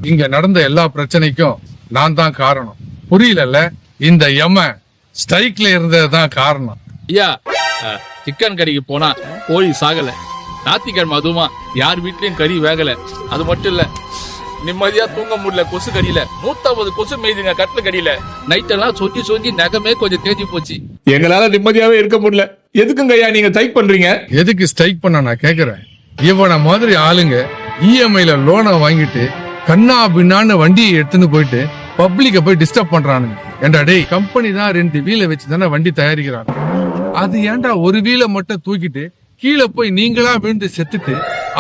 இங்க நடந்த எல்லா பிரச்சனைக்கும் நான் தான் காரணம். புரியல? இந்த யம ஸ்ட்ரைக்ல இருந்ததுதான் காரணம். ஐயா, சிக்கன் கறிக்கு போனா கோழி சாகல, ஞாயிற்றுக்கிழமை அதுவுமா யார் வீட்லயும் கறி வேகல. அது மட்டும் இல்ல, நிம்மதியா தூங்க முடியல. கொசு கடியில 150 கொசு மேய்துங்க கட்டில கடியில. நைட் எல்லாம் சொஞ்சி நகமே கொஞ்சம் தேஞ்சி போச்சு. எங்களால நிம்மதியாவே இருக்க முடியல. எதுக்குங்க ஐயா நீங்க ஸ்ட்ரைக் பண்றீங்க? எதுக்கு ஸ்ட்ரைக் பண்ண நான் கேக்குறேன். இவன மாதிரி ஆளுங்க இஎம்ஐல லோனை வாங்கிட்டு கண்ணா பின்னான்னு வண்டியை எடுத்துன்னு போயிட்டு பப்ளிக்க போய் டிஸ்டர்ப் பண்றானுங்க. ஏண்டா டேய், கம்பெனி தான் 2 வீலை வச்சு தானே வண்டி தயாரிக்கிறாங்க. அது ஏன்டா ஒரு வீலை மட்டும் தூக்கிட்டு கீழே போய் நீங்களா விழுந்து செத்துட்டு,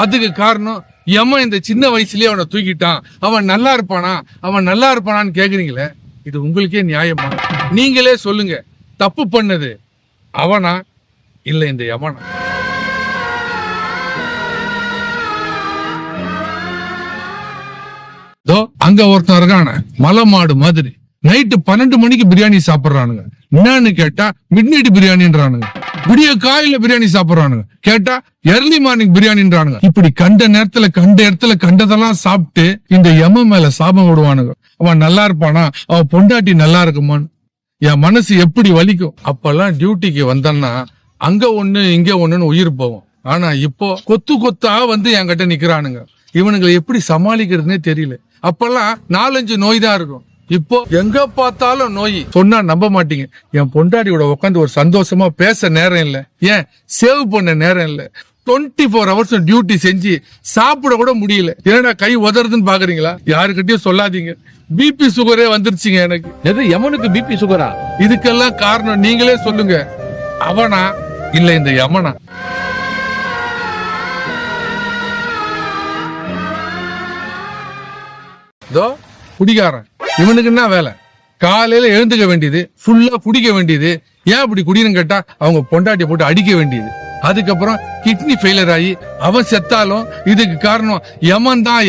அதுக்கு காரணம் எமன் இந்த சின்ன வயசுலயே அவனை தூக்கிட்டான், அவன் நல்லா இருப்பானான்னு கேக்குறீங்களே, இது உங்களுக்கே நியாயமா? நீங்களே சொல்லுங்க, தப்பு பண்ணது அவனா இல்ல இந்த யமனா? அங்க ஒருத்தன் இருக்கான மலை மாடு மாதிரி, நைட்டு 12 மணிக்கு பிரியாணி சாப்பிடுறானுங்க. என்னன்னு கேட்டா மிட் நைட் பிரியாணின்றானுங்க. விடிய காலையில பிரியாணி சாப்பிடுறானுங்க. கேட்டா எர்லி மார்னிங் பிரியாணின்றானுங்க. இப்படி கண்ட நேரத்துல கண்ட இடத்துல கண்டதெல்லாம் சாப்பிட்டு இந்த யம மேல சாபம் விடுவானுங்க. அவன் நல்லா இருப்பானா, அவன் பொண்டாட்டி நல்லா இருக்குமான்னு என் மனசு எப்படி வலிக்கும். அப்பெல்லாம் டியூட்டிக்கு வந்தேன்னா அங்க ஒண்ணு இங்க ஒண்ணுன்னு உயிர் போவோம். ஆனா இப்போ கொத்து கொத்தா வந்து என்கிட்ட நிக்கிறானுங்க. இவனுங்களை எப்படி சமாளிக்கிறதுனே தெரியல. அப்பெல்லாம் 4-5 நோய் தான் இருக்கும். இப்போ எங்க பார்த்தாலும் நோய். சொன்னா நம்ப மாட்டீங்க, என் பொண்டாட்டியோட உட்காந்து ஒரு சந்தோஷமா பேச நேரம் இல்ல, ஏன் சேவ் பண்ண நேரம் இல்ல. 24 hours டியூட்டி செஞ்சு சாப்பிட கூட முடியல. ஏன்னா கை உதறதுன்னு பாக்குறீங்களா? யாருக்கிட்டயும் சொல்லாதீங்க, பிபி சுகரே வந்துருச்சுங்க எனக்கு. எது யமனுக்கு பிபி சுகரா? இதுக்கெல்லாம் காரணம் நீங்களே சொல்லுங்க, அவனா இல்ல இந்த யமனா? குடிகாரன், இவனுக்கு என்ன வேலை? காலையில எழுந்துக்க வேண்டியது, ஃபுல்லா குடிக்க வேண்டியது. ஏன் அப்படி குடின்னு கேட்டா அவங்க பொண்டாட்டிய போட்டு அடிக்க வேண்டியது. அதுக்கப்புறம் கிட்னி ஃபெயிலியர் ஆகி அவன் செத்தாலும் இதுக்கு காரணம்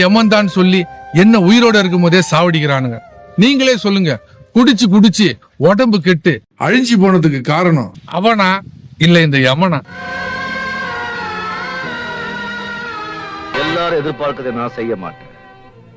யமன் தான் சொல்லி என்ன உயிரோட இருக்கும் போதே சாவடிக்கிறானுங்க. நீங்களே சொல்லுங்க, குடிச்சு உடம்பு கெட்டு அழிஞ்சு போனதுக்கு காரணம் அவனா இல்ல இந்த யமனா? எல்லாரும் எதிர்பார்க்கறதை நான் செய்ய மாட்டேன்.